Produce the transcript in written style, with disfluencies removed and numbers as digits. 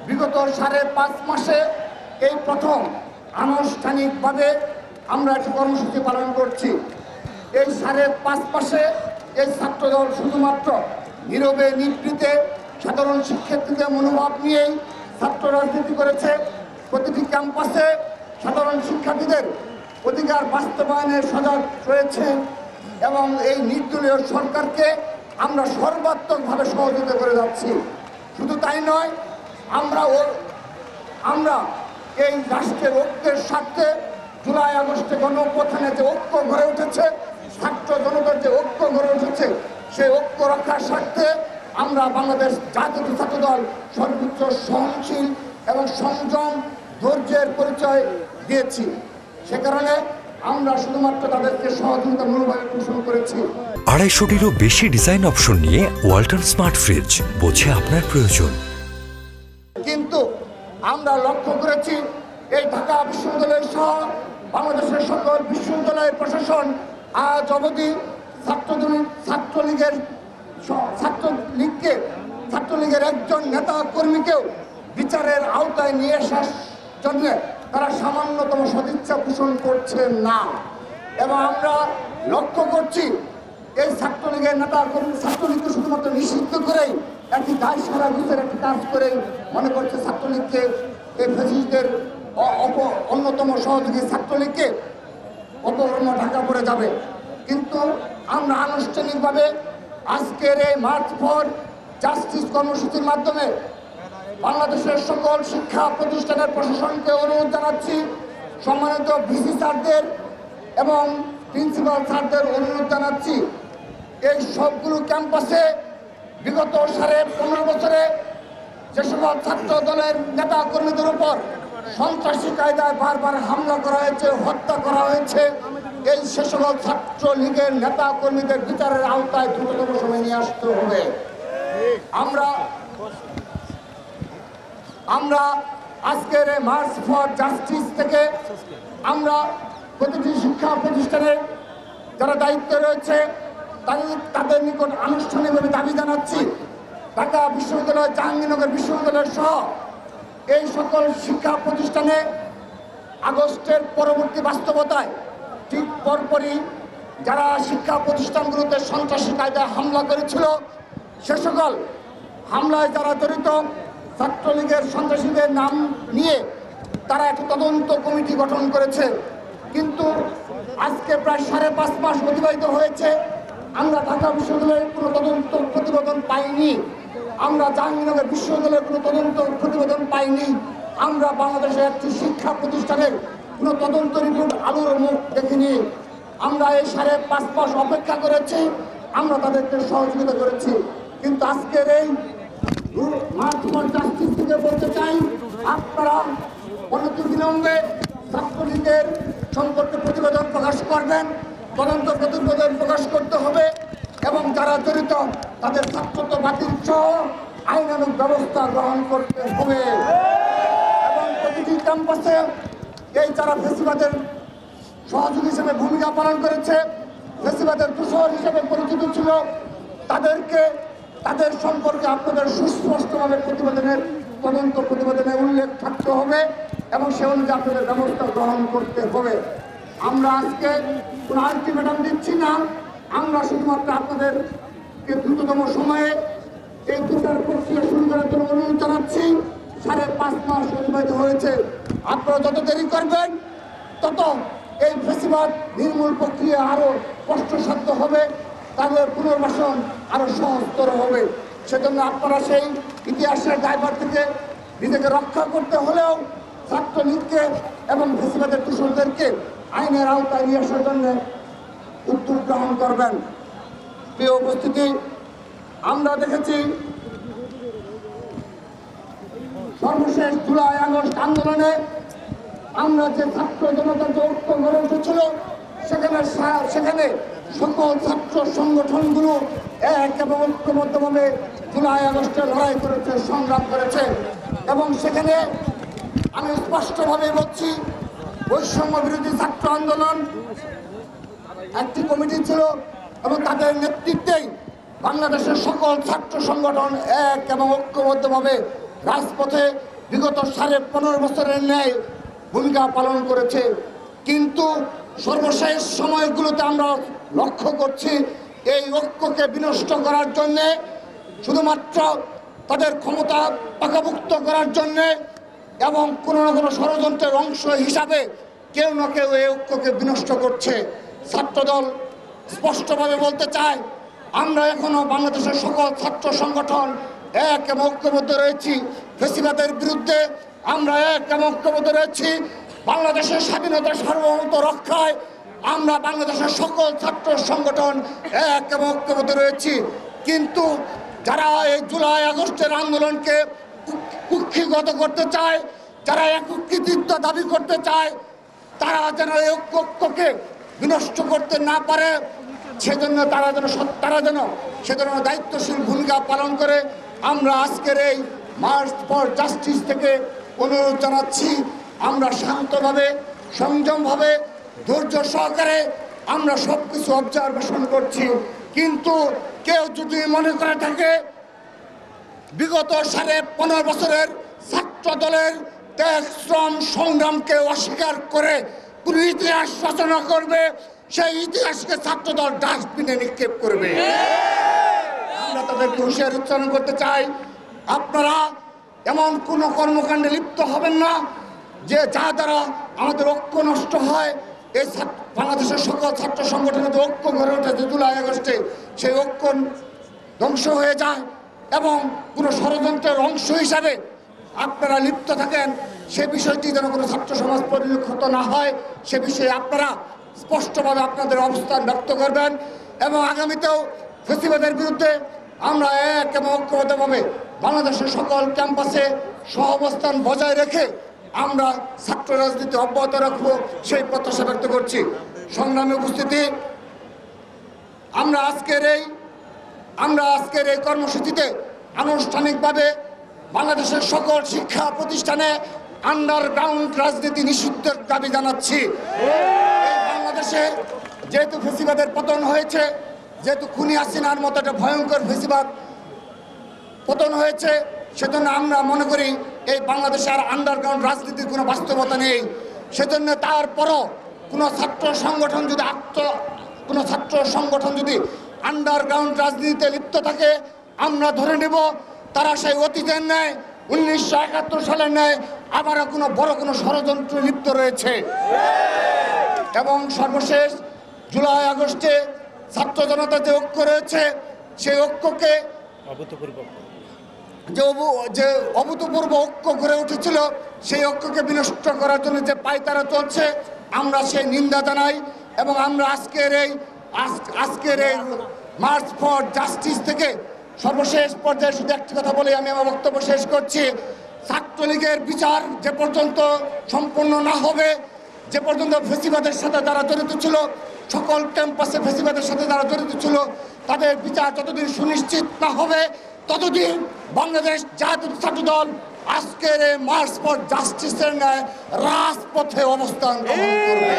বিগত 5.5 মাসে এই প্রথম আনুষ্ঠানিকভাবে আমরা একটি কর্মসূচি পালন করছি। এই 5.5 মাসে এই ছাত্রদল শুধুমাত্র নীরবে নিবৃত্তে সাধারণ শিক্ষার্থীদের মনোভাব নিয়েই ছাত্র রাজনীতি করেছে। প্রতিটি ক্যাম্পাসে সাধারণ শিক্ষার্থীদের অধিকার বাস্তবায়নের সজাগ রয়েছে এবং এই নির্দলীয় সরকারকে আমরা সর্বাত্মকভাবে সহযোগিতা করে যাচ্ছি। শুধু তাই নয়, আমরা এই রাষ্ট্রের ঐক্যের স্বার্থে জুলাই আগস্টে গণঅভ্যুত্থানে যে ঐক্য গড়ে উঠেছে, ছাত্র জনতার যে ঐক্য গড়ে উঠেছে, সেই ঐক্য রক্ষার স্বার্থে আমরা বাংলাদেশ জাতীয় ছাত্রদল সর্বোচ্চ সহনশীল এবং সংযম ধৈর্যের পরিচয় দিয়েছি। সে কারণে আমরা শুধুমাত্র তাদেরকে সহযোগিতা মনোভাবে পোষণ করেছি। 250-টিরও বেশি ডিজাইন অপশন নিয়ে ওয়ালটন স্মার্ট ফ্রিজ, বোঝে আপনার প্রয়োজন। কিন্তু আমরা লক্ষ্য করেছি এই ঢাকা বিশ্ববিদ্যালয় সহ বাংলাদেশের সকল বিশ্ববিদ্যালয়ের প্রশাসন আজ অবধি ছাত্রলীগের একজন নেতা কর্মীকেও বিচারের আওতায় নিয়ে আসার জন্য তারা সামান্যতম সদিচ্ছা পোষণ করছে না। এবং আমরা লক্ষ্য করছি এই ছাত্রলীগের নেতা কর্মী ছাত্রলীগকে শুধুমাত্র নিষিদ্ধ করেই একটি দায় সারা বিচার একটি কাজ করে মনে করছে ছাত্রলীগকে এই ফ্যাসিস্টদের অন্যতম সহযোগী ছাত্রলীগকে অপহরণ ঢাকা পড়ে যাবে। কিন্তু আমরা আনুষ্ঠানিকভাবে আজকের এই মার্চ ফর জাস্টিস কর্মসূচির মাধ্যমে বাংলাদেশের সকল শিক্ষা প্রতিষ্ঠানের প্রশাসনকে অনুরোধ জানাচ্ছি, সম্মানিত ভিসি স্যারদের এবং প্রিন্সিপাল স্যারদের অনুরোধ জানাচ্ছি, এই সবগুলো ক্যাম্পাসে বিগত 15.5 বছরে যে সকল ছাত্র দলের নেতা কর্মীদের উপর সন্ত্রাসী কায়দায় বারবার হামলা করা হয়েছে, হত্যা করা হয়েছে, এই সে সকল ছাত্রলীগের নেতা কর্মীদের বিচারের আওতায় দ্রুততম সময় নিয়ে আসতে হবে। আমরা আজকের এই মার্চ ফর জাস্টিস থেকে আমরা প্রতিটি শিক্ষা প্রতিষ্ঠানে যারা দায়িত্বে রয়েছে তাদের নিকট আনুষ্ঠানিকভাবে দাবি জানাচ্ছি, ঢাকা বিশ্ববিদ্যালয়, জাহাঙ্গীরনগর বিশ্ববিদ্যালয় সহ এই সকল শিক্ষা প্রতিষ্ঠানে আগস্টের পরবর্তী বাস্তবতায় ঠিক পরপরই যারা শিক্ষা প্রতিষ্ঠানগুলোতে সন্ত্রাসী কায়দায় হামলা করেছিল, সে সকল হামলায় যারা জড়িত ছাত্রলীগের সন্ত্রাসীদের নাম নিয়ে তারা একটি তদন্ত কমিটি গঠন করেছে। কিন্তু আজকে প্রায় 5.5 মাস অতিবাহিত হয়েছে, আমরা ঢাকা বিশ্ববিদ্যালয়ের কোনো তদন্ত প্রতিবেদন পাইনি, আমরা জাহাঙ্গীরনগর বিশ্ববিদ্যালয়ের কোনো তদন্ত প্রতিবেদন পাইনি, আমরা বাংলাদেশের একটি শিক্ষা প্রতিষ্ঠানের কোনো তদন্ত রিপোর্ট আলোর মুখ দেখিনি। আমরা এই 5.5 মাস অপেক্ষা করেছি, আমরা তাদেরকে সহযোগিতা করেছি। কিন্তু আজকের এই মার্চ ফর জাস্টিস থেকে বলতে চাই, আপনারা অনতিবিলম্বে ছাত্রলীগের সম্পর্কে প্রতিবেদন প্রকাশ করবেন, তদন্ত প্রতিবেদন প্রকাশ করতে হবে এবং যারা জড়িত তাদের ছাত্রত্ব বাতিল সহ আইনানুগ ব্যবস্থা গ্রহণ করতে হবে। এবং প্রতিটি ক্যাম্পাসে এই যারা ফেসিবাদের সহযোগী হিসেবে ভূমিকা পালন করেছে, ফেসিবাদের দূষণ হিসেবে পরিচিত ছিল, তাদের সম্পর্কে আপনাদের সুস্পষ্টভাবে তদন্ত প্রতিবেদনে উল্লেখ থাকতে হবে এবং সে অনুযায়ী আপনাদের ব্যবস্থা গ্রহণ করতে হবে। আমরা আজকে কোনো আলটিমেটাম দিচ্ছি না, আমরা শুধুমাত্র আপনাদেরকে দ্রুততম সময়ে এই বিচার প্রক্রিয়া শুরু করার জন্য অনুরোধ জানাচ্ছি। 5.5 মাস অতিবাহিত হয়েছে, আপনারা যত দেরি করবেন তত এই ফেসিবাদ নির্মূল প্রক্রিয়া আরও কষ্টসাধ্য হবে, তাদের পুনর্বাসন আরও সহজতর হবে। সেজন্য আপনারা সেই ইতিহাসের দায়ভার থেকে নিজেকে রক্ষা করতে হলেও ছাত্রলীগকে এবং ফেসিবাদের দূষণদেরকে আইনের আওতায় নিয়ে আসার জন্য উদ্যোগ গ্রহণ করবেন। প্রিয় উপস্থিতি, আমরা দেখেছি সর্বশেষ জুলাই আগস্ট আন্দোলনে আমরা যে ছাত্র জনতার যে ঐক্য গড়ে উঠেছিল, সেখানে সকল ছাত্র সংগঠনগুলো এক এবং ঐক্যবদ্ধভাবে জুলাই আগস্টে লড়াই করেছে, সংগ্রাম করেছে। এবং সেখানে আমি স্পষ্টভাবে বলছি, বৈষম্য বিরোধী ছাত্র আন্দোলন একটি কমিটি ছিল এবং তাদের নেতৃত্বেই বাংলাদেশের সকল ছাত্র সংগঠন এক এবং ঐক্যবদ্ধভাবে রাজপথে বিগত 15.5 বছরের ন্যায় ভূমিকা পালন করেছে, কিন্তু সর্বশেষ সময়গুলোতে আমরা লক্ষ্য করছি এই ঐক্যকে বিনষ্ট করার জন্যে, শুধুমাত্র তাদের ক্ষমতা পাকাভুক্ত করার জন্যে এবং কোনো না কোনো ষড়যন্ত্রের অংশ হিসাবে কেউ না কেউ এই ঐক্যকে বিনষ্ট করছে। ছাত্রদল স্পষ্টভাবে বলতে চায়, আমরা এখনো বাংলাদেশের সকল ছাত্র সংগঠন এক এবং ঐক্যবদ্ধ রয়েছি ফ্যাসিবাদের বিরুদ্ধে। আমরা এক এবং ঐক্যবদ্ধ রয়েছি বাংলাদেশের স্বাধীনতা সার্বভৌমত্ব রক্ষায়। আমরা বাংলাদেশের সকল ছাত্র সংগঠন এক এবং ঐক্যবদ্ধ রয়েছি। কিন্তু যারা এই জুলাই আগস্টের আন্দোলনকে কুক্ষিগত করতে চায়, যারা একত্রিত দাবি করতে চায়, তারা যেন এই ঐক্যকে বিনষ্ট করতে না পারে, সেজন্য তারা যেন সেজন্য দায়িত্বশীল ভূমিকা পালন করে। আমরা আজকের এই মার্চ ফর জাস্টিস থেকে অনুরোধ জানাচ্ছি, আমরা শান্তভাবে, সংযমভাবে, ধৈর্য সহকারে আমরা সব কিছু অবজারভেশন করছি। কিন্তু কেউ যদি মনে করে থাকে বিগত 15.5 বছরের ছাত্র দলের ত্যাগ, শ্রম, সংগ্রামকে অস্বীকার করে কোন ইতিহাস রচনা করবে, সেই ইতিহাসকে ছাত্রদল ডাস্টবিনে নিক্ষেপ করবে। আমরা তাদেরকে হুঁশিয়ারি উচ্চারণ করতে চাই, আপনারা এমন কোনো কর্মকাণ্ডে লিপ্ত হবেন না যে যা দ্বারা আমাদের ঐক্য নষ্ট হয়। এই বাংলাদেশের সকল ছাত্র সংগঠনের যে ঐক্য গড়ে উঠেছে জুলাই আগস্টে, সেই ঐক্য ধ্বংস হয়ে যায় এবং কোনো ষড়যন্ত্রের অংশ হিসাবে আপনারা লিপ্ত থাকেন, সে বিষয়টি যেন কোনো ছাত্র সমাজ পরিলক্ষিত না হয়, সে বিষয়ে আপনারা স্পষ্টভাবে আপনাদের অবস্থান ব্যক্ত করবেন। এবং আগামীতেও ফ্যাসিবাদের বিরুদ্ধে আমরা এক এবং ঐক্যবদ্ধভাবে বাংলাদেশের সকল ক্যাম্পাসে সহাবস্থান বজায় রেখে আমরা ছাত্র রাজনীতি অব্যাহত রাখব, সেই প্রত্যাশা ব্যক্ত করছি। সংগ্রামী উপস্থিতি, আমরা আজকের এই কর্মসূচিতে আনুষ্ঠানিকভাবে বাংলাদেশের সকল শিক্ষা প্রতিষ্ঠানে আন্ডারগ্রাউন্ড রাজনীতি নিষিদ্ধের দাবি জানাচ্ছি। এই বাংলাদেশে যেহেতু ফ্যাসিবাদের পতন হয়েছে, যেহেতু খুনি হাসিনার মতো একটা ভয়ঙ্কর ফ্যাসিবাদ পতন হয়েছে, সেজন্য আমরা মনে করি এই বাংলাদেশে আর আন্ডারগ্রাউন্ড রাজনীতির কোনো বাস্তবতা নেই। সেজন্য তারপরও কোনো ছাত্র সংগঠন যদি আন্ডারগ্রাউন্ড রাজনীতিতে লিপ্ত থাকে, আমরা ধরে নেব তারা সেই অতীতের ন্যায় 1971 সালের ন্যায় আবারও কোনো বড় কোনো ষড়যন্ত্রে লিপ্ত রয়েছে। এবং সর্বশেষ জুলাই আগস্টে ছাত্র জনতার যে ঐক্য রয়েছে, সেই ঐক্যকে যে অভূতপূর্ব ঐক্য গড়ে উঠেছিল, সেই ঐক্যকে বিনষ্ট করার জন্য যে পায়তারা চলছে, আমরা সেই নিন্দা জানাই। এবং আমরা আজকের এই মার্চ ফর জাস্টিস থেকে সর্বশেষ পর্যায়ে শুধু একটি কথা বলে আমি আমার বক্তব্য শেষ করছি। ছাত্রলীগের বিচার যে পর্যন্ত সম্পূর্ণ না হবে, যে পর্যন্ত ফ্যাসিবাদের সাথে যারা জড়িত ছিল, সকল ক্যাম্পাসে ফ্যাসিবাদের সাথে যারা জড়িত ছিল, তাদের বিচার যতদিন সুনিশ্চিত না হবে, ততদিন বাংলাদেশ জাতীয় ছাত্র দল আজকের এই মার্চ ফর জাস্টিসের ন্যায় রাজপথে অবস্থান গ্রহণ করবে।